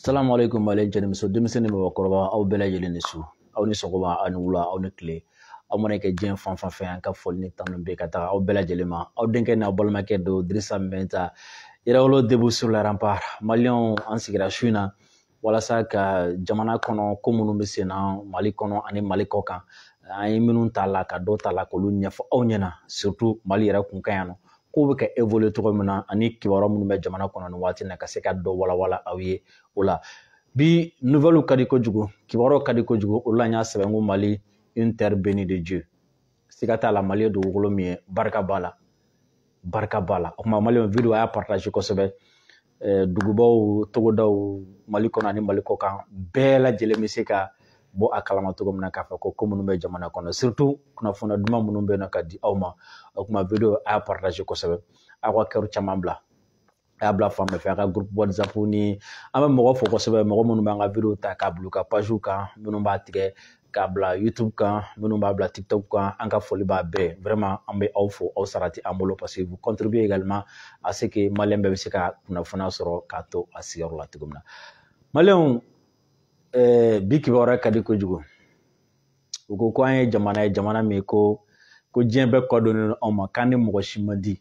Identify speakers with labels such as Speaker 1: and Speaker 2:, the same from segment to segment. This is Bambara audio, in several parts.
Speaker 1: Assalamu alaikum malejani muso denmisɛnnin bɛ wakɔrɔba aw bɛɛ lajɛlen ni su aw ni sɔgɔma aw ni wula aw ni tile aw mana kɛ diɲɛ fan fan fɛ an ka foli ni tanu bɛ ka taga aw bɛɛ lajɛlen ma aw denkɛ n'aw balimakɛ don Dirisa Mɛnta Irawolo debout sur les remparts maliyɛnw an sigira su in na walasa ka jamana kɔnɔ ko minnu bɛ sen na Mali kɔnɔ ani Mali kɔ kan an ye minnu t'a la ka dɔ t'a la k'olu ɲɛfɔ aw ɲɛna surtout Mali yɛrɛ kun kan yan nɔ k'u bɛ ka évoluer cogo min na ani kibaruya minnu bɛ jamana kɔnɔ nin waati in na ka se ka dɔ walawala aw ye o la bi nouvelle ka di kojugu kibaruyaw ka di kojugu o la n y'a sɛbɛn ko Mali une terre bénie de Dieu siga t'a la Mali ye dugukolo min ye barika b'a la o kuma Maliyɛnw video a y'a partage kosɛbɛ dugubaw togodaw Mali kɔnɔ ani Mali kɔ kan bɛɛ lajɛlen bɛ se ka bɔ a kalama cogo min na k'a fɔ ko minnu bɛ jamana kɔnɔ surtout kunnafoni duman minnu bɛ yen ka di aw ma o kuma video a y'a partage kosɛbɛ aw ka kɛrw caman bila a y'a bila fan bɛɛ fɛ a ka groupe WhatsApp ni an bɛ mɔgɔ fo kosɛbɛ mɔgɔ minnu b'an ka video ta k'a bila u ka page kan minnu b'a tigɛ k'a bila YouTube kan minnu b'a bila TikTok kan an ka foli b'a bɛɛ vraiment an bɛ aw fo aw sara tɛ an bolo parce que vous contribuez également à ce que Maliyɛn bɛɛ bɛ se ka kunnafoniya sɔrɔ k'a to a sigiyɔrɔ la cogo min na Maliyɛnw bi kibaruya ka di kojugu u ko an ye jamana min ko diɲɛ bɛɛ kɔdonnen anw ma k'an ni mɔgɔ si man di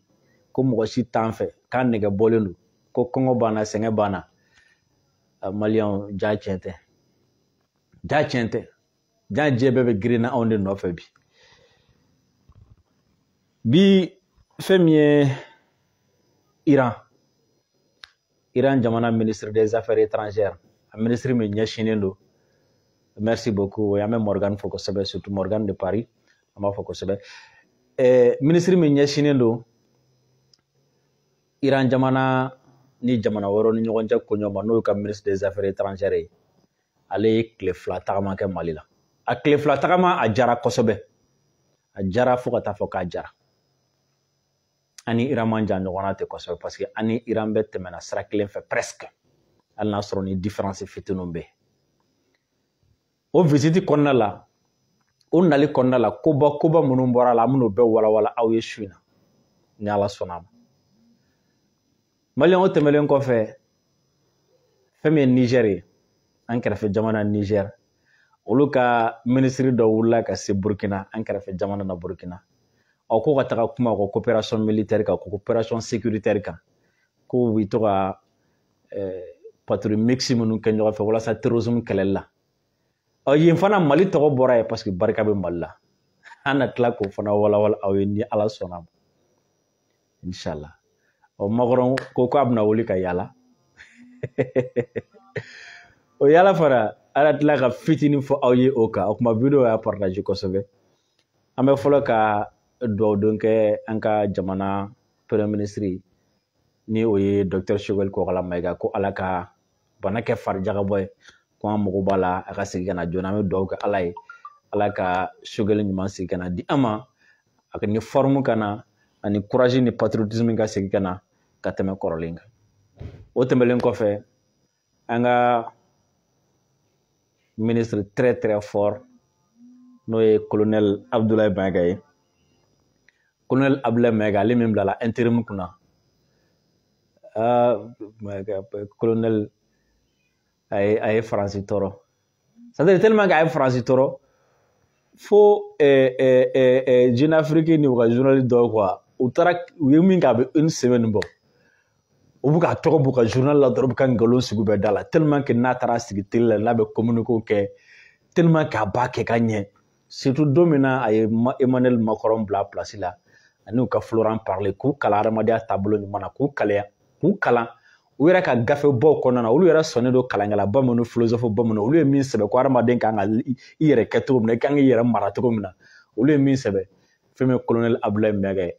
Speaker 1: ko mɔgɔ si t'an fɛ k'an nɛgɛ bɔlen don ko kɔngɔ banna sɛgɛn banna Maliyɛnw ja tiɲɛ tɛ jaa diɲɛ bɛɛ bɛ girin na anw de nɔfɛ bi fɛn min ye Iran jamana ministre des affaires étrangères a ministre min ɲɛsinnen don merci beaucoup an bɛ Morgan fo kosɛbɛ surtout Morgan de Paris an b'a fɔ kosɛbɛ ministre min ɲɛsinnen don Iran jamana ni jamana wɛrɛw ni ɲɔgɔn cɛ koɲɔgɔn ma n'o ye ka ministre des affaires étrangères ye ale ye tile fila tagama kɛ Mali la a tile fila tagama a jara kosɛbɛ a jara fo ka taa fɔ k'a jara ani Iran man jan ɲɔgɔn na ten kosɛbɛ parce que ani Iran bɛ tɛmɛna sira kelen fɛ presque hali n'a sɔrɔ ni différence fitininw bɛ o visite kɔnɔna la o nali kɔnɔna la koba minnu bɔra la an bɛn'o bɛɛ walawala aw ye su in na ni Ala sɔnna a ma Maliyɛnw tɛmɛlen kɔfɛ fɛn min ye Niger ye an kɛrɛfɛ jamana Niger olu ka ministre dɔ wulila ka se Burkina an kɛrɛfɛ jamana na Burkina ko ka taga kuma ko coopération militaire kan ko coopération sécuritaire kan ko bɛ to ka patrouille mixte minnu kɛ ɲɔgɔn fɛ walasa terrorisme kɛlɛli la yen fana Mali tɔgɔ bɔra yen parce que barika bɛ Mali la an na tila k'o fana walawala aw ye ni Ala sɔnna a ma inshallah Macron ko k'a bɛna wuli ka yala o yala fana ala tila ka fitinin fɔ aw ye o kan o kuma video y'a partage kosɛbɛ an bɛ fɔlɔ ka dugawu kɛ an ka jamana premier ministre ni o ye Dr Choguel Kokala Mayiga ko ala ka bana kɛ farijagabɔ ye ko an mago b'a la a ka segin ka na joona an bɛ dugawu kɛ ala ye ala ka Choguel ɲuman segin ka na di an ma a ni forme ka na ani courage ni patriotisme ka segin ka na ka tɛmɛ kɔrɔlen kan o tɛmɛlen kɔfɛ an ka ministre très fort n'o ye colonel Abdoulaye Mayiga ye colonel Abdoulaye Mayiga ale min bilala intérim kunna colonel a ye Faransi tɔɔrɔ c'est-à-dire tellement que a ye Faransi tɔɔrɔ fo Jeune Afrique ni u ka journaliste dɔw quoi u ye min kɛ a bɛ une semaine bɔ u bɛ k'a tɔgɔ b'u ka journal la dɔrɔn u bɛ ka nkalon sugu bɛɛ da la tellement que n'a taara sigi télé la n'a bɛ communiqué kɛ tellement que a b'a kɛ ka ɲɛ surtout don min na a ye Emmanuel Macron bila place la ani u ka Florent Parly k'u kalan adamadenya taabolo ɲuman na k'u kalan u yɛrɛ ka gafebaw kɔnɔna na olu yɛrɛ sɔnnen don kalankɛlaba minnu philosophe bamananw olu ye min sɛbɛn ko adamaden kan ka i yɛrɛ kɛ cogo min na i kan k'i yɛrɛ mara cogo min na olu ye min sɛbɛn fɛn min colonel Abdoulaye Mayiga ye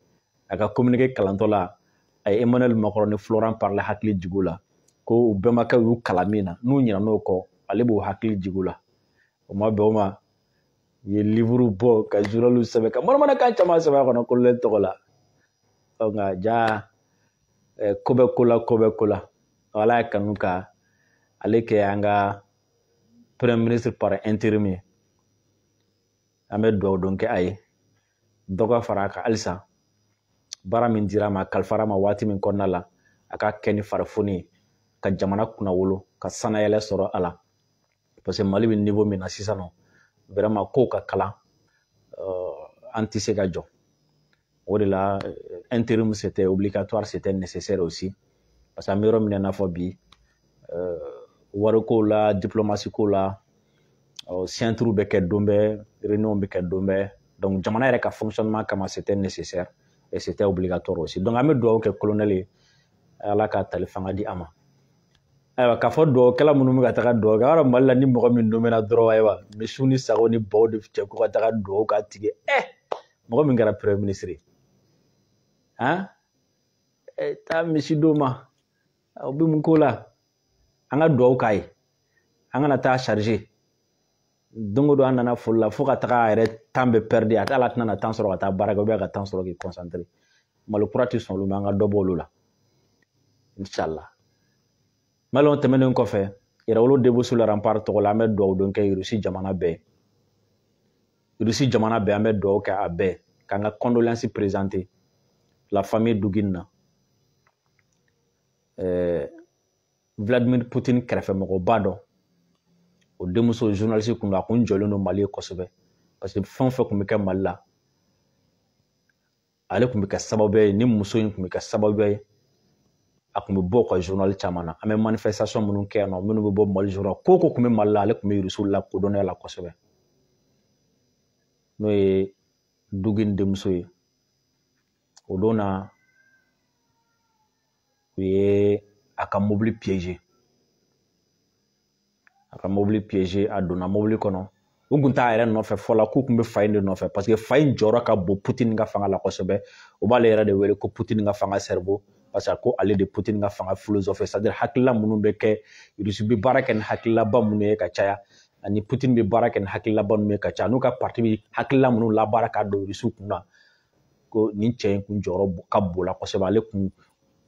Speaker 1: a ka communiqué kalantɔ la a ye Emmanuel Macron ni Florent Parly hakili jigin la ko u bɛnbakɛw y'u kalan min na n'u ɲinɛ n'o kɔ ale b'u hakili jigin la o ma bɛn o ma u ye livre bɔ ka journal sɛbɛn ka manamanakan caman sɛbɛn a kɔnɔ colonel tɔgɔ la nka ja ko bɛ ko la ala ye kanu ka ale kɛ an ka premier ministre par intérim ye an bɛ dugawu kɛ a ye dɔ ka fara a kan halisa baara min dira a ma kalifara ma waati min kɔnɔna la a ka kɛ ni farifoni ye ka jamana kunna wolo ka sanayɛlɛ sɔrɔ a la parce que Mali bɛ niveau min na sisan nɔ vraiment kow ka kalan an tɛ se ka jɔ o de la intérim c'était obligatoire, c'était nécessaire aussi parce que an bɛ yɔrɔ min na i n'a fɔ bi wariko la diplomatie ko la centre bɛ kɛ don bɛɛ réunion bɛ kɛ don bɛɛ donc jamana yɛrɛ ka fonctionnement kama c'était nécessaire et c'était obligatoire aussi donc an bɛ dugawu kɛ colonel ye ala ka tali fanga di a ma ayiwa k'a fɔ dugawukɛla minnu bɛ ka taga dugawu kɛ a yɔrɔ Mali la ni mɔgɔ min nomena dɔrɔn ayiwa misiw ni sagaw ni baw de cɛ ko ka taga dugawu k'a tigi mɔgɔ min kɛra premier ministre ye taa misi d'o ma o bɛ mun ko la an ka dugawu k'a ye an kana taa charger don o don an nana foli la fo ka taga a yɛrɛ temps bɛ perdre a t'a la tɛna na temps sɔrɔ ka taa baara kɛ ou bien ka temps sɔrɔ k'i concentrer Malo kura tɛ sɔn olu ma an ka dɔ bɔ olu la inshallah Maliyɛnw tɛmɛnen kɔfɛ Yɛrɛwolo Debout sur le rempart tɔgɔ la an bɛ dugawu don kɛ Russie jamana bɛɛ Russie jamana bɛɛ an bɛ dugawu kɛ a bɛɛ k'an ka condoléances présenter la famille Dugin na Vladimir Poutine kɛrɛfɛmɔgɔba dɔ o denmuso journaliste kun don a kun jɔlen don Mali ye kosɛbɛ parce que fɛn o fɛn kun bɛ kɛ Mali la ale kun bɛ kɛ sababu ye ni muso in kun bɛ kɛ sababu ye a kun bɛ bɔ u ka journal caman na an bɛ manifestation minnu kɛ yan nɔ minnu bɛ bɔ Mali journal ko o ko kun bɛ Mali la ale kun bɛ Rusiw la kodɔnnenya la kosɛbɛ n'o ye Dugin denmuso ye o don na u ye a ka mobili piégé a donna mobili kɔnɔ u kun t'a yɛrɛ nɔfɛ fɔlɔ k'u kun bɛ fa in de nɔfɛ parce que fa in jɔyɔrɔ ka bon Poutine ka fanga la kosɛbɛ u b'ale yɛrɛ de wele ko Poutine ka fanga cerveau parce que ko ale de Poutine ka fanga philosophe c'est-à-dire hakilila minnu bɛ kɛ Russie bɛ baara kɛ ni hakililaba minnu ye ka caya ani Poutine bɛ baara kɛ ni hakililaba minnu ye ka caya n'u ka parti bɛ hakilila minnu labaara ka don Russie kun na ko nin cɛ in kun jɔyɔrɔ ka bon la kosɛbɛ ale kun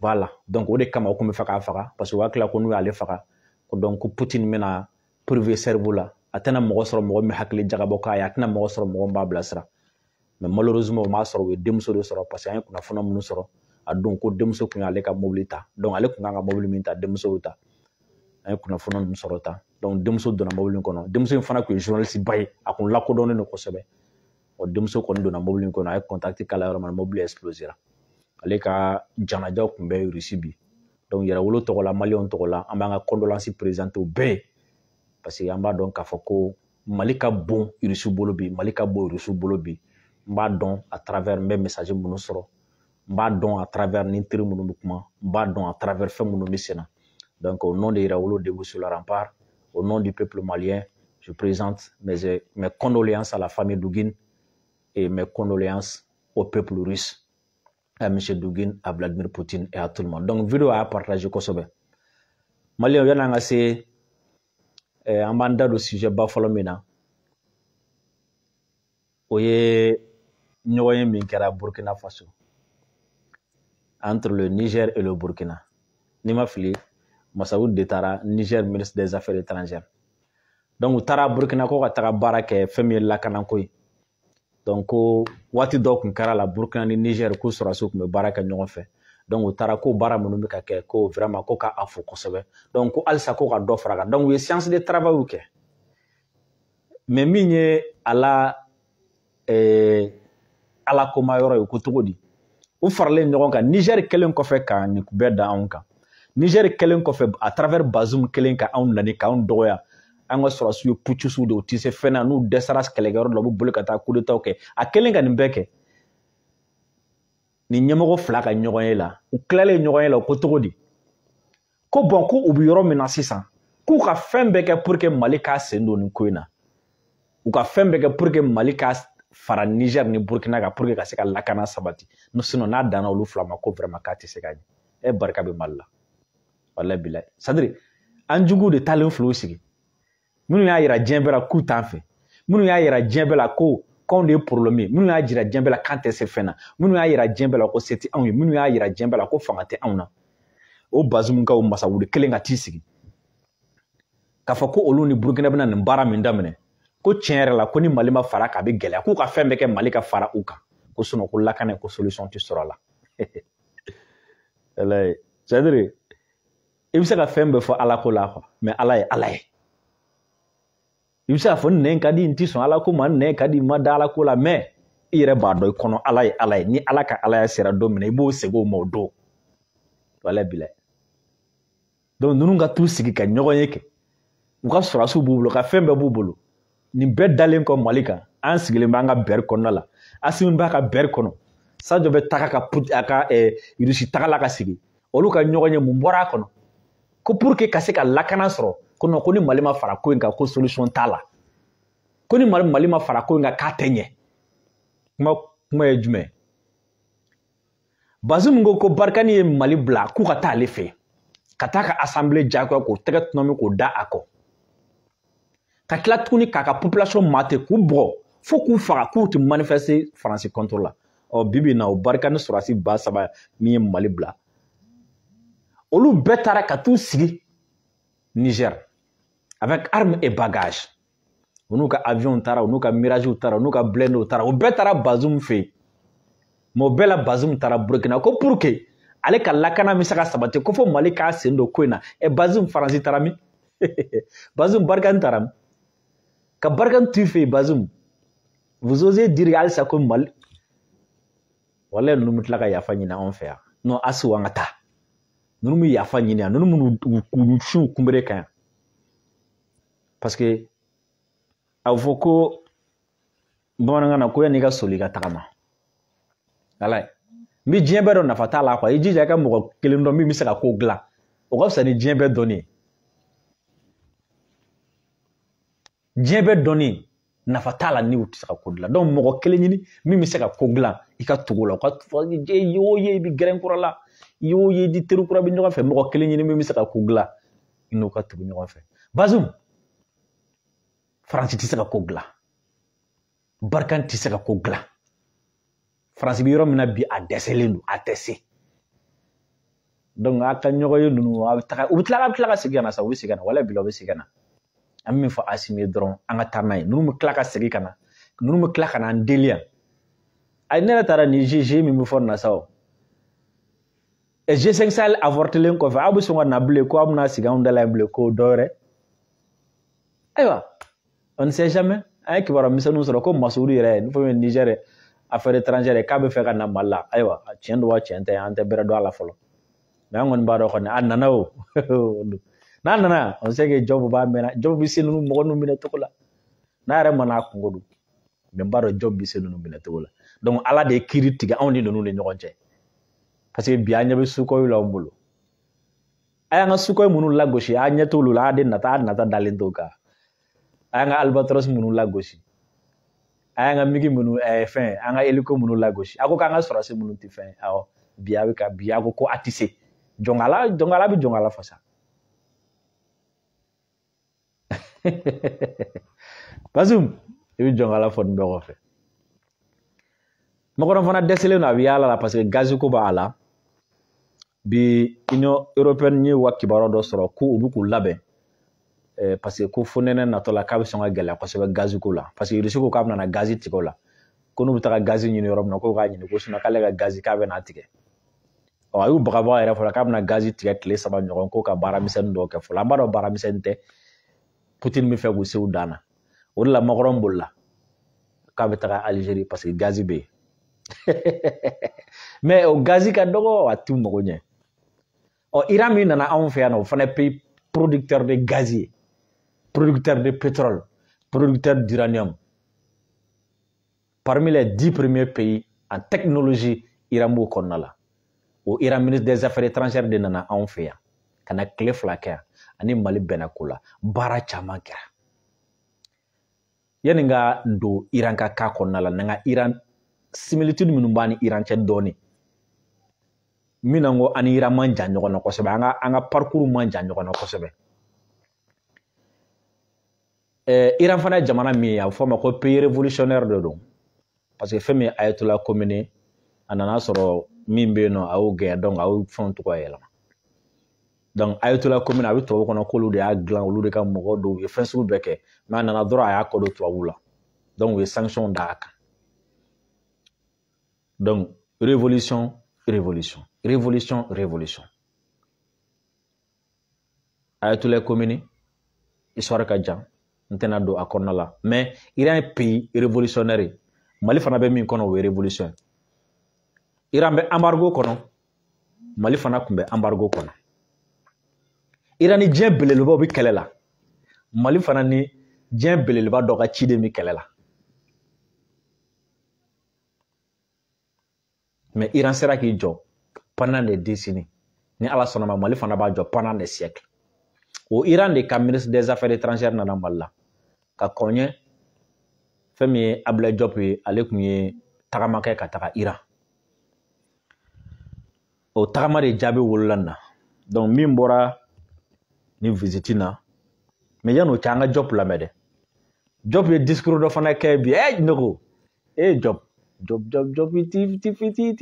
Speaker 1: b'a la donc o de kama u kun bɛ fɛ k'a faga parce que u hakilila ko n'u y'ale faga ko donc ko Poutine bɛna privé cerveau la a tɛna mɔgɔ sɔrɔ mɔgɔ min hakili jagabɔ k'a ye a tɛna mɔgɔ sɔrɔ mɔgɔ min b'a bilasira mais malheureusement o m'a sɔrɔ u ye denmuso de sɔrɔ parce que an ye kunnafoni minnu sɔrɔ a don ko denmuso kun y'ale ka mobili ta donc ale kun kan ka mobili min ta denmuso y'o ta an ye kunnafoni ninnu sɔrɔ tan donc denmuso donna mobili in kɔnɔ denmuso in fana kun ye journaliste ba ye a kun lakodɔnnen don kosɛbɛ o denmuso kɔni donna mobili in kɔnɔ a ye contact k'a la yɔrɔ min na mobili explosera ale ka janajaw kun bɛ Russie bi donc Yɛrɛwolo tɔgɔ la Maliyɛnw tɔgɔ la an b'an ka condoléances présenter o bɛɛ ye parce que an b'a dɔn k'a fɔ ko Mali ka bon Russie bolo bi Mali ka bon Russie bolo bi n b'a dɔn à travers n bɛ message minnu sɔrɔ n b'a dɔn à travers ni teri minnu bɛ kuma n b'a dɔn à travers fɛn minnu bɛ sen na donc au nom de Yɛrɛwolo Debout sur le rempart au nom du peuple malien je présente mes condoléances à la famille Dugin et mes condoléances au peuple russe à M. Dugin, à Vladimir Poutine et à tout le monde. Donc, vidéo à partager kosɛbɛ. Maliyɛnw yani an ka se an b'an da don sujet ba fɔlɔ min na o ye ɲɔgɔn ye min kɛra Burkina Faso entre le Niger et le Burkina. N'i ma fili Massaoud de taara Niger ministre des Affaires étrangères. Donc u taara Burkina ko ka taga baara kɛ fɛn min ye lakanako ye. Donc ko waati dɔ kun kɛra la Burkina ni Niger k'u sɔrɔsiw kun bɛ baara kɛ ɲɔgɔn fɛ. Donc u taara ko baara minnu bɛ ka kɛ ko vraiment ko k'a fo kosɛbɛ. Donc ko halisa ko ka dɔ fara a kan. Donc u ye séance de travail kɛ. Mais min ye ala koma yɔrɔ ye ko cogo di? U faralen ɲɔgɔn kan Niger kelen kɔfɛ ka nin bɛɛ da anw kan. Niger kelen kɔfɛ à travers Bazoum kelen ka anw nani k'anw dɔgɔya. An ka sɔrɔsiw ye putschistes de u tɛ se fɛn na n'u dɛsɛra kɛlɛkɛyɔrɔ la u bɛ boli ka taa coup d'état kɛ. A kelen ka nin bɛɛ kɛ. Ni ɲɛmɔgɔ fila ka ɲɔgɔn ye la u tilalen ɲɔgɔn ye la ko cogo di? Ko bon ko u bɛ yɔrɔ min na sisan k'u ka fɛn bɛɛ kɛ pour que Mali k'a sen don nin ko in na. U ka fɛn bɛɛ kɛ pour que Mali ka fara Niger ni Burkina kan pour que ka se ka lakana sabati. Sinon n'a danna olu fila ma ko vraiment k'a tɛ se ka ɲɛ. Barika bɛ Mali la. Walahi bilahi. C'est-à-dire an juguw de taalen filɛ u sigi. Minnu y'a yira diɲɛ bɛɛ la k'u t'an fɛ. Minnu y'a yira diɲɛ bɛɛ la ko k'anw de ye problème ye. Minnu y'a jira diɲɛ bɛɛ la k'an tɛ se fɛn na. Minnu y'a yira diɲɛ bɛɛ la ko se tɛ anw ye. Minnu y'a yira diɲɛ bɛɛ la ko fanga tɛ anw na. O Bazoum ka o Masawudi kelen ka t'i sigi. K'a fɔ ko olu ni Burkina bɛna nin baara min daminɛ. Ko tiɲɛ yɛrɛ la ko ni Mali ma fara k'a bɛ gɛlɛya k'u ka fɛn bɛɛ kɛ Mali ka fara u kan. Ko sinon ko lakana ko solution tɛ sɔrɔ a la. C'est-à-dire i bɛ se ka fɛn bɛɛ fɔ ala ko la quoi mais ala ye ala ye i bɛ se ka fɔ n nɛn ka di n tɛ sɔn ala ko ma n nɛn ka di n ma da ala ko la mais i yɛrɛ b'a dɔn i kɔnɔ ala ye ala ye ni ala ka alaya sera don min na i b'o segin o ma o don wala bila donc ninnu ka t'u sigi ka ɲɔgɔn ye kɛ u ka sɔrɔsiw b'u bolo ka fɛn bɛɛ b'u bolo nin bɛɛ dalen kɔ mali kan an sigilen bɛ an ka bɛri kɔnɔna la Assimi b'a ka bɛri kɔnɔ Sadio bɛ taga a ka Russie taga la ka sigi olu ka ɲɔgɔn ye mun bɔra a kɔnɔ ko pour que ka se ka lakana sɔrɔ ko non ko ni Mali ma fara ko in kan ko solution t'a la ko ni Mali ma fara ko in kan k'a tɛ ɲɛ kuma ye jumɛn Bazoum ko Barkani ye Mali bila k'u ka taa ale fɛ ka taa ka assemblée jagoya k'o tɛgɛ tunun k'o da a kɔ ka tila tuguni k'a ka population mate k'u bugɔ fo k'u faga k'u tɛ manifester Faransi contre la bibi na o Barkani sɔrɔsi 3000 min ye Mali bila olu bɛɛ taara ka t'u sigi Niger avec armes et bagages u n'u ka avion taara u n'u ka mirage taara u n'u ka blindé taara u bɛɛ taara Bazoum fɛ yen mais o bɛɛ la Bazoum taara Burkina ko pour que ale ka lakana bɛ se ka sabati ko fo Mali k'a sen don ko in na Bazoum Faransi taara min Bazoum Barkani taara min ka Barkani tu fɛ yen Bazoum vous osez dire halisa ko Mali wala ninnu bɛ tila ka yafa ɲini anw fɛ yan non Assou an ka taa ninnu bɛ yafa ɲini yan ninnu minnu siw kunbere kan yan parce que a bɛ fɔ ko bamanankan na ko yan'i ka soli ka tagama ala ye n bɛ diɲɛ bɛɛ dɔn nafa t'a la quoi i jija i ka mɔgɔ kelen dɔn min bɛ se ka ko dilan o ka fisa ni diɲɛ bɛɛ dɔnni ye diɲɛ bɛɛ dɔnni nafa t'a la ni u tɛ se ka ko dilan donc mɔgɔ kelen ɲini min bɛ se ka ko dilan i ka tugu la o ka fɔ i y'o ye i bɛ gɛrɛn kura la i y'o ye i di teri kura bɛ ɲɔgɔn fɛ mɔgɔ kelen ɲini min bɛ se ka ko dilan i n'o ka tugu ɲɔgɔn fɛ Bazoum Faransi tɛ se ka ko dilan Barkani tɛ se ka ko dilan Faransi bɛ yɔrɔ min na bi a dɛsɛlen don a tɛ se donc a ka ɲɔgɔn ye ninnu u bɛ tila ka segin ka na sa u bɛ segin ka na wala bila u bɛ segin ka na an bɛ min fɔ Assimi ye dɔrɔn an ka taa n'a ye ninnu bɛ tila ka segin ka na ninnu bɛ tila ka na an deli yan ayi ne yɛrɛ taara ni G min bɛ fɔ nin na sa o G5 Sahel avortelen kɔfɛ aw bɛ sɔn ka na bilen ko aw bɛna sigi anw da la yen bilen ko dɔ wɛrɛ ayiwa on ne sait jamais an ye kibaruya misɛnninw sɔrɔ ko Masudi yɛrɛ n'o fɔ Niger affaires étrangères k'a bɛ fɛ ka na Mali la ayiwa tiɲɛ don wa tiɲɛ tɛ an tɛ bɛrɛ dɔn a la fɔlɔ mais an kɔni b'a dɔn kɔni a nana o n'a nana on sait que Job b'a mɛnna Job bɛ se ninnu mɔgɔ ninnu minɛ cogo la n'a yɛrɛ ma n'a kungo don mais n b'a dɔn Job bɛ se ninnu minɛ cogo la donc ala de ye kiiri tigɛ anw ni ninnu ni ɲɔgɔn cɛ parce que bi an ɲɛ bɛ Sukoyi la anw bolo a y'an ka Sukoyi minnu lagosi a ɲɛ t'olu la a nata dalen t'o kan a y'an ka Albatros minnu lagosi a y'an ka migi minnu fɛn an ka hélico minnu lagosi a ko k'an ka sɔrɔsi minnu tɛ fɛn awɔ bi a bɛ ka bi a ko a tɛ se jɔnkala bɛ jɔnkala fasa Bazoum i bɛ jɔnkala fɔ nin bɛɛ kɔfɛ Makɔrɔn fana dɛsɛlen don a bɛ yaala la parce que gaz ko b'a la bi Union européenne ye wa kibaruya dɔ sɔrɔ ko u bɛ k'u labɛn parce que ko fo nɛnɛ natɔ la k'a bɛ sɔn ka gɛlɛya kosɛbɛ gaz ko la parce que Russie ko k'a bɛna na gaz tigɛ o la ko n'u bɛ taga gaz ɲini yɔrɔ min na k'o k'a ɲini ko sinon k'ale ka gaz k'a bɛ n'a tigɛ a y'u bagabaga yɛrɛ fɔlɔ k'a bɛna gaz tigɛ tile 3 ɲɔgɔn ko ka baaramisɛnnin dɔw kɛ fɔlɔ an b'a dɔn baaramisɛnnin tɛ Poutine bɛ fɛ k'u se u dan na o de la Makɔrɔn bolila k'a bɛ taga Algérie parce que gaz bɛ yen mais o gaz ka dɔgɔ a t'u mago ɲɛ Iran min nana anw fɛ yan o fana ye pays producteur de gaz ye producteur de pétrole producteur d'uranium parmi les 10 premiers pays en technologie Iran b'o kɔnɔna la o Iran ministre des affaires étrangères de nana anw fɛ yan ka na tile 2 kɛ yan ani Mali bɛnna ko la baara caman kɛra yani n ka don Iran ka cas kɔnɔna la ni n ka Iran similitude minnu b'a ni Iran cɛ dɔɔnin min na n ko ani Iran man jan ɲɔgɔn na kosɛbɛ an ka parcours man jan ɲɔgɔn na kosɛbɛ Iran fana ye jamana min ye a bɛ fɔ a ma ko pays révolutionnaire de don parce que fɛn min ye Ayatollah Khomeini a nana sɔrɔ min bɛ yen nɔ a y'o gɛn donc a y'o fɛnw tɔgɔ yɛlɛma donc Ayatollah Khomeini a bɛ tubabu kɔnɔ k'olu de y'a dilan olu de ka mɔgɔ dɔw ye fɛn sugu bɛɛ kɛ mais a nana dɔrɔn a y'a kɔ don tubabuw la donc u ye sanction d'a kan donc révolution a ye tous les communes histoire ka jan n tɛna don a kɔnɔna la mais Iran ye pays révolutionnaire ye Mali fana bɛ min kɔnɔ o ye révolution Iran bɛ embargo kɔnɔ Mali fana tun bɛ embargo kɔnɔ Iran ni diɲɛ belebelebaw bɛ kɛlɛ la Mali fana ni diɲɛ belebeleba dɔ ka ciden bɛ kɛlɛ la mais Iran sera k'i jɔ pendant des décennies ni Ala sɔnna ma Mali fana b'a jɔ pendant des siècles o Iran de ka ministre des affaires étrangères nana Mali la ka kɔnye fɛn min ye Abdoulaye Diop ye ale tun ye tagama kɛ ka taga Iran o tagama de jaabi wolola na donc min bɔra ni visite na mais yan'o cɛ an ka Diop lamɛn dɛ Diop ye discours dɔ fana kɛ bi ne ko Diop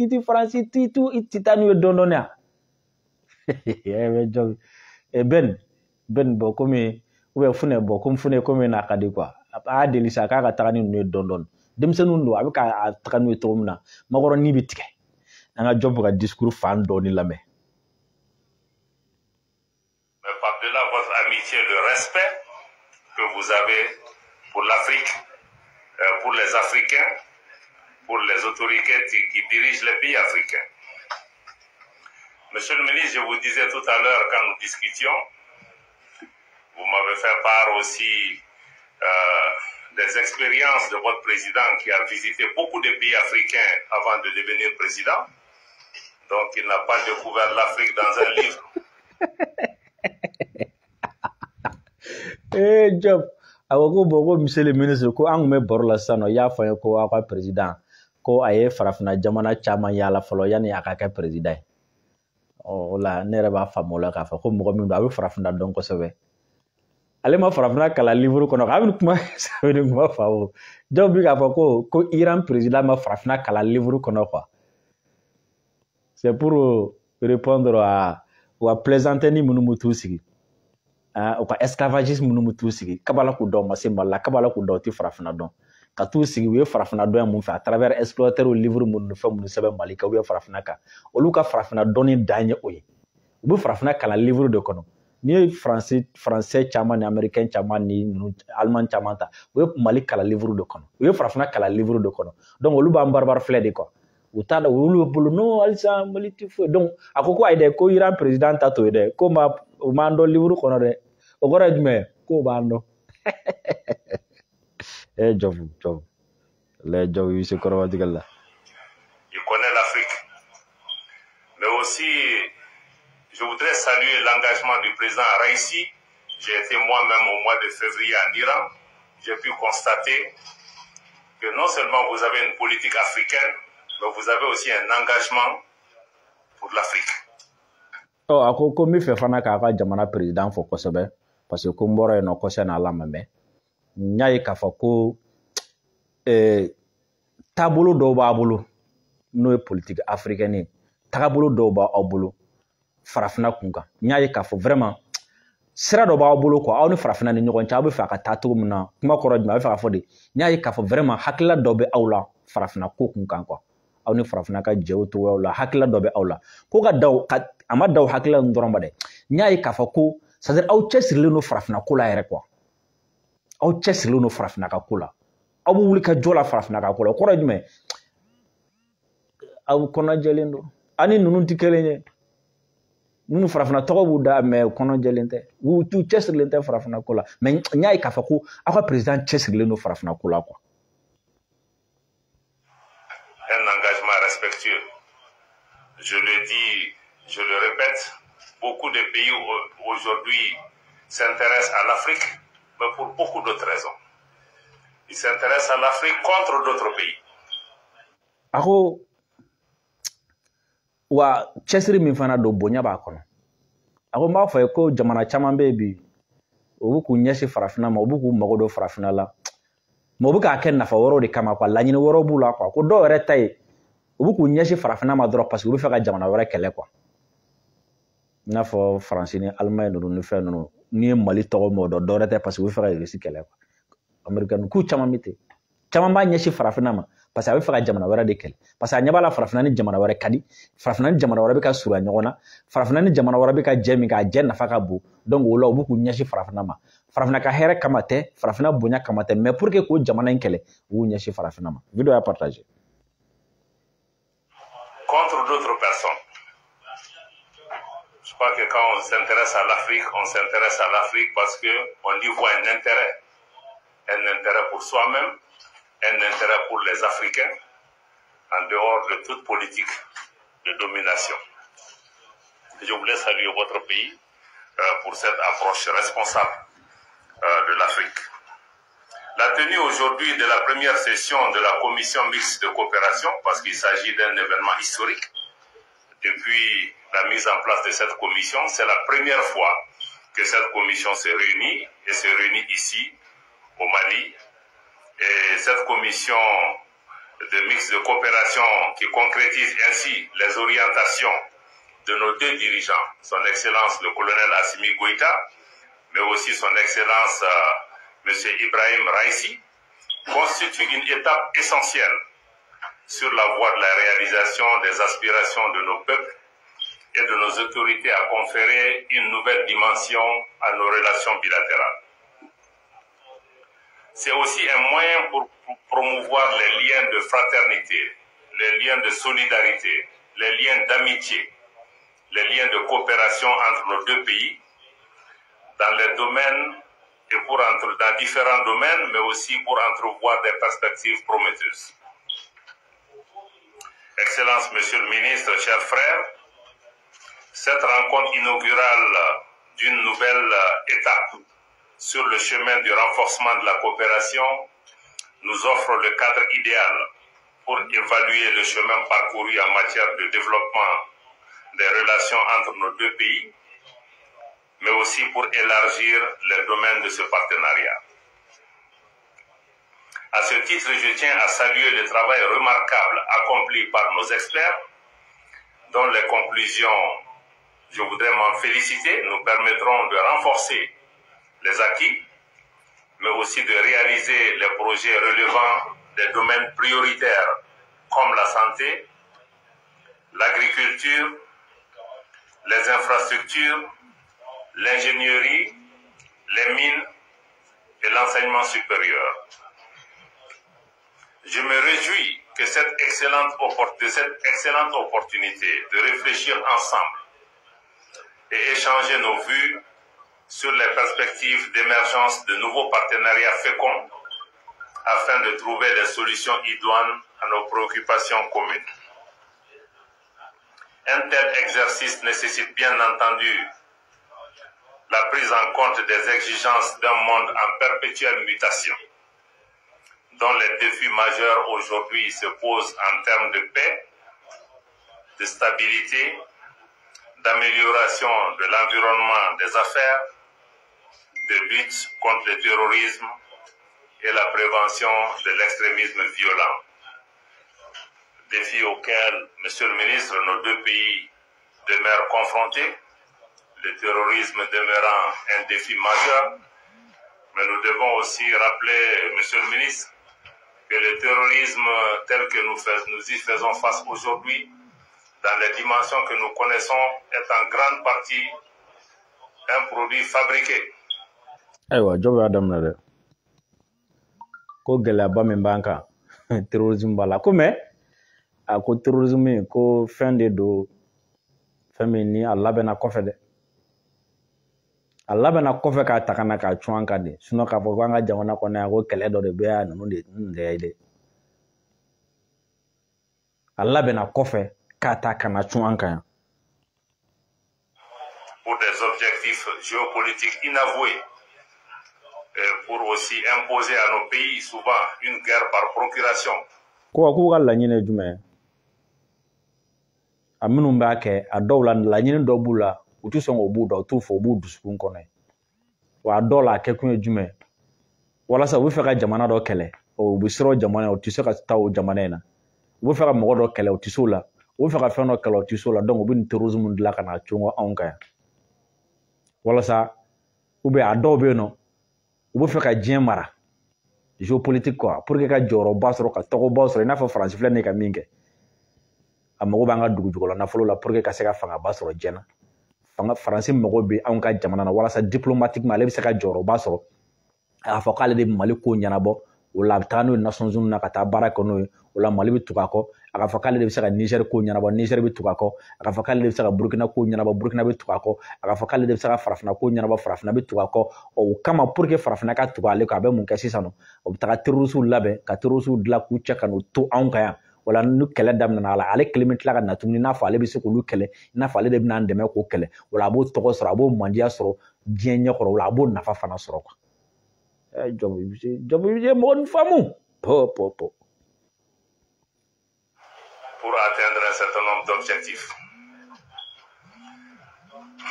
Speaker 1: ti faransi ti taa n'u ye dɔɔni a Ben bɔ komi Fune bɔ komi Fune komi n'a ka di quoi a y'a deli sa k'a ka taga ni ninnu ye dɔɔni denmisɛnninw don a bɛ ka taga n'u ye cogo min na makɔrɔni bɛ tigɛ an ka Diop ka discours fan dɔɔni lamɛn.
Speaker 2: Mais par-delà votre amitié, le respect que vous avez pour l'Afrique, pour les Africains, pour les autorités qui dirigent les pays africains. Monsieur le ministre, je vous disais tout à l'heure quand nous discutions, vous m'avez fait part aussi des expériences de votre président qui a visité beaucoup de pays africains avant de devenir président. Donc il n'a pas découvert l'Afrique dans un livre.
Speaker 1: Diop, ko monsieur le ministre ko an me baro la sano y'a fɔ ko aw ka président ko a ye farafina jamana caman yala fɔlɔ yani a ka kɛ président o la ne yɛrɛ b'a faamu o la k'a fɔ ko mɔgɔ min don a bɛ farafina dɔn kosɛbɛ ale ma farafina kalan livre kɔnɔ a bɛ kuma faamu Diop bi k'a fɔ ko Iran président ma farafina kalan livre kɔnɔ quoi c'est pour répondre à plaisanter ni minnu m'u t'u sigi o ka esclavagisme minnu m'u t'u sigi kabala k'u dɔn ma se Mali la kabala k'u dɔn u tɛ farafina dɔn ka t'u sigi u ye farafina dɔn mun fɛ à travers exploiter o livre minnu fɛn minnu sɛbɛn Mali kan u ye farafina kan olu ka farafina dɔnni dan ye o ye u bɛ farafina kalan livre de kɔnɔ n'i ye français caman ni américain caman ni allemand caman ta u ye Mali kalan livre de kɔnɔ u ye farafina kalan livre de kɔnɔ donc olu b'an barbar filɛ de quoi u t'a dɔn olu bolo non halisa Mali tɛ foyi donc a ko ayi dɛ ko Iran président ta to ye dɛ ko u m'an dɔn livre kɔnɔ dɛ o kɔrɔ ye jumɛn ko b'an dɔn Diop il se croit de là.
Speaker 2: Il connaît l'Afrique. Mais aussi, je voudrais saluer l'engagement du président Raïssi. J'ai été moi-même au mois de février en Iran. J'ai pu constater que non seulement vous avez une politique africaine, mais vous avez aussi un engagement pour l'Afrique.
Speaker 1: Ako ko mi fɛ fana k'a ka jamana président fɔ kosɛbɛ parce que ko n bɔra yen nɔ kɔsɛ n'a lamɛn n y'a ye k'a fɔ ko taabolo dɔw b'a bolo n'o ye politique africaine ye taabolo dɔw b'aw bolo farafina kun kan n y'a ye k'a fɔ vraiment sira dɔ b'aw bolo quoi aw ni farafina ni ɲɔgɔn cɛ aw bɛ fɛ a ka taa cogo min na kuma kɔrɔ jumɛn a bɛ fɛ k'a fɔ de n y'a ye k'a fɔ vraiment hakilila dɔ bɛ aw la farafina ko kun kan quoi aw ni farafina ka jɛw togoyaw la hakilila dɔ bɛ aw la ko ka daw a ma daw hakilila ninnu dɔrɔn ma dɛ n y'a ye k'a fɔ ko c'est à dire aw cɛsirilen don farafina ko la yɛrɛ quoi aw cɛsirilen don farafina ka ko la aw bɛ wuli ka jɔ la farafina ka ko la o kɔrɔ ye jumɛn aw kɔnɔ jɛlen don ani ninnu tɛ kelen ye ninnu farafina tɔgɔ b'u da mais kɔnɔ jɛlen tɛ u cɛsirilen tɛ farafina ko la mais n y'a ye k'a fɔ ko aw ka président cɛsirilen don farafina ko la quoi.
Speaker 2: Un engagement respectueux. Je le dis, je le répète, beaucoup de pays aujourd'hui s'intéressent à l'Afrique, mais pour beaucoup d'autres raisons. Ils s'intéressent à l'Afrique contre d'autres pays.
Speaker 1: Ako wa cɛsiri min fana don bonya b'a kɔnɔ a ko n b'a fɔ ye ko jamana caman bɛ yen bi u bɛ k'u ɲɛsin farafina ma u bɛ k'u mago don farafina la mais u bɛ k'a kɛ nafa wɛrɛw de kama quoi laɲini wɛrɛw b'u la quoi ko dɔw yɛrɛ ta ye u bɛ k'u ɲɛsin farafina ma dɔrɔn parce que u bɛ fɛ ka jamana wɛrɛ kɛlɛ quoi i n'a fɔ faransi ni alimaɲi ninnu ni fɛn ninnu n'i ye Mali tɔgɔ mɛn o dɔn dɔwɛrɛ tɛ parce que u bɛ fɛ ka Irisi kɛlɛ quoi américain k'u caman bɛ ten caman b'a ɲɛsin farafina ma parce que a bɛ fɛ ka jamana wɛrɛ de kɛlɛ parce que a ɲɛ b'a la farafinna ni jamana wɛrɛ ka di farafinna ni jamana wɛrɛ bɛ ka surunya ɲɔgɔn na farafinna ni jamana wɛrɛ bɛ ka jɛ min k'a jɛ nafa ka bon donc o la u bɛ k'u ɲɛsin farafinna ma farafinna ka hɛrɛ kama tɛ farafinna bonya kama tɛ mais pour que k'o jamana in kɛlɛ u b'u ɲɛsin farafinna ma video y'a partagé
Speaker 2: contre d'autres personnes. Je crois que quand on s'intéresse à l'Afrique, on s'intéresse à l'Afrique parce qu'on y voit un intérêt pour soi-même, un intérêt pour les Africains, en dehors de toute politique de domination. Je voulais saluer votre pays pour cette approche responsable de l'Afrique. La tenue aujourd'hui de la première session de la commission mixte de coopération, parce qu'il s'agit d'un événement historique, depuis la mise en place de cette commission, c'est la première fois que cette commission se réunit et se réunit ici, au Mali. Et cette commission de mixte de coopération qui concrétise ainsi les orientations de nos deux dirigeants, son Excellence le colonel Assimi Goïta, mais aussi son Excellence M. Ibrahim Raïssi, constitue une étape essentielle sur la voie de la réalisation des aspirations de nos peuples et de nos autorités à conférer une nouvelle dimension à nos relations bilatérales. C'est aussi un moyen pour promouvoir les liens de fraternité, les liens de solidarité, les liens d'amitié, les liens de coopération entre nos deux pays, dans les domaines et dans différents domaines, mais aussi pour entrevoir des perspectives prometteuses. Excellence, Monsieur le Ministre, chers frères, cette rencontre inaugurale d'une nouvelle étape sur le chemin du renforcement de la coopération nous offre le cadre idéal pour évaluer le chemin parcouru en matière de développement des relations entre nos deux pays, mais aussi pour élargir les domaines de ce partenariat. À ce titre, je tiens à saluer le travail remarquable accompli par nos experts, dont les conclusions, je voudrais m'en féliciter, nous permettront de renforcer les acquis, mais aussi de réaliser les projets relevant des domaines prioritaires comme la santé, l'agriculture, les infrastructures, l'ingénierie, les mines et l'enseignement supérieur. Je me réjouis que de cette excellente opportunité de réfléchir ensemble et échanger nos vues sur les perspectives d'émergence de nouveaux partenariats féconds afin de trouver des solutions idoines à nos préoccupations communes. Un tel exercice nécessite bien entendu la prise en compte des exigences d'un monde en perpétuelle mutation, dont les défis majeurs aujourd'hui se posent en termes de paix, de stabilité, d'amélioration de l'environnement des affaires, de lutte contre le terrorisme et la prévention de l'extrémisme violent. Défis auxquels, Monsieur le Ministre, nos deux pays demeurent confrontés, le terrorisme demeurant un défi majeur, mais nous devons aussi rappeler, Monsieur le Ministre, que le terrorisme tel que nous y faisons face aujourd'hui, dans les dimensions que nous connaissons, est en grande partie un produit fabriqué.
Speaker 1: Aywa, Jobe Adam na de ko gɛlɛyaba min b'an kan terrorisme b'a la ko mais a ko terrorisme ko fɛn de don fɛn min ni a labɛnna kɔfɛ dɛ a labɛnna kɔfɛ k'a ta ka na k'a cun an kan de sinon k'a fɔ ko an ka jamana kɔnɔ yan ko kɛlɛ dɔ de bɛ yan ninnu de ye dɛ a labɛnna kɔfɛ k'a ta ka na cun an kan yan.
Speaker 2: Pour des objectifs géopolitiques inavoués, pour aussi imposer à nos pays souvent une guerre par procuration.
Speaker 1: Ko ka laɲini ye jumɛn ye a minnu b'a kɛ a dɔw la laɲini dɔw b'u la u tɛ sɔn k'o b'u dɔn u t'u fɔ u b'u dusukun kɔnɔ wa a dɔw la a kɛkun ye jumɛn walasa u bɛ fɛ ka jamana dɔ kɛlɛ u bɛ siran o jamana u tɛ se ka taa o jamana in na u bɛ fɛ ka mɔgɔ dɔ kɛlɛ u tɛ se o la u bɛ fɛ ka fɛn dɔ kɛlɛ u tɛ se o la donc u bɛ nin terrorisme dilan ka na cun anw kan yan walasa ou bien a dɔw bɛ yen nɔ u bɛ fɛ ka diɲɛ mara géopolitique quoi pour que ka jɔyɔrɔba sɔrɔ ka tɔgɔba sɔrɔ i n'a fɔ faransi filɛ ne ka min kɛ a mago b'an ka dugujukɔrɔ nafolo la pour que ka se ka fangaba sɔrɔ diɲɛ na faransi mago bɛ anw ka jamana na walasa diplomatiquement ale bɛ se ka jɔyɔrɔba sɔrɔ a ka fɔ k'ale de bɛ Mali ko ɲɛnabɔ o la a bɛ taga n'o ye Nations Unies na ka taa baara kɛ n'o ye o la Mali bɛ tugu a kɔ a ka fɔ k'ale de bɛ se ka Niger ko ɲɛnabɔ Niger bɛ tugu a kɔ a ka fɔ k'ale de bɛ se ka Burkina ko ɲɛnabɔ Burkina bɛ tugu a kɔ a ka fɔ k'ale de bɛ se ka Farafina ko ɲɛnabɔ Farafina bɛ tugu a kɔ o kama pour que Farafina ka tugu ale kɔ a bɛ mun kɛ sisan nɔ o bɛ taga terroristes labɛn ka terroristes dilan k'u cɛ ka n'u to anw kan yan wala ni kɛlɛ daminɛna a la ale kelen bɛ tila ka na tuguni n'a fɔ ale bɛ se k'olu kɛlɛ i n'a fɔ ale de bɛ n'an dɛmɛ k'o kɛlɛ wala a b'o tɔgɔ sɔrɔ a b'o mandiya sɔrɔ diɲɛ ɲɛkɔrɔ wala a b'o nafa fana sɔrɔ quoi jɔn bɛ mɔgɔ ni faamu po.
Speaker 2: Pour atteindre un certain nombre d'objectifs.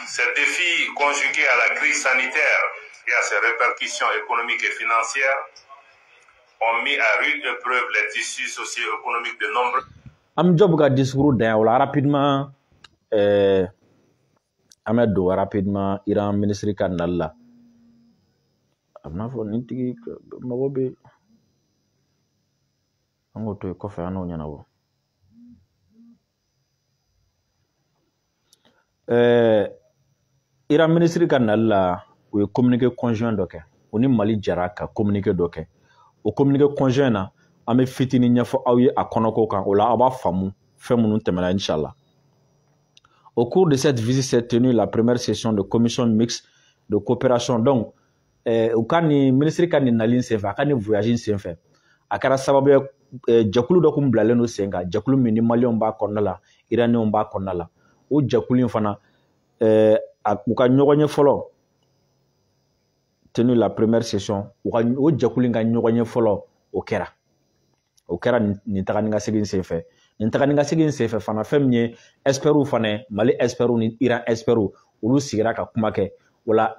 Speaker 2: Ces défis conjugués à la crise sanitaire et à ses répercussions économiques et financières ont mis à rude épreuve les tissus socio-économiques de nombreux.
Speaker 1: Am job ka discours d'un wala rapidement Amedo rapidement Iran ministre ka nalla amna fo nitigi mago be ango to ko fa no nyana bo Iran ministre ka nalla o communiqué conjoint do kɛ o ni Mali jara ka communiqué do kɛ o communiqué conjoint na an bɛ fitinin ɲɛfɔ aw ye a kɔnɔko kan o la aw b'a faamu fɛn minnu tɛmɛna inchallah. Au cours de cette visite s'est tenue la première session de commission mixte de coopération donc u ka ni ministre ka ni nali senfɛ a ka ni voyage senfɛ a kɛra sababu ye jɛkulu dɔ kun bilalen don sen kan jɛkulu min ni maliyɛnw b'a kɔnɔna la iraniyɛnw b'a kɔnɔna la o jɛkulu in fana u ka ɲɔgɔn ye fɔlɔ tenu la première session o jɛkulu in ka ɲɔgɔn ye fɔlɔ o kɛra nin tagani ka segin senfɛ nin tagani ka segin senfɛ fana fɛn min ye experts fana Mali experts ni Iran experts olu sigira ka kuma kɛ wala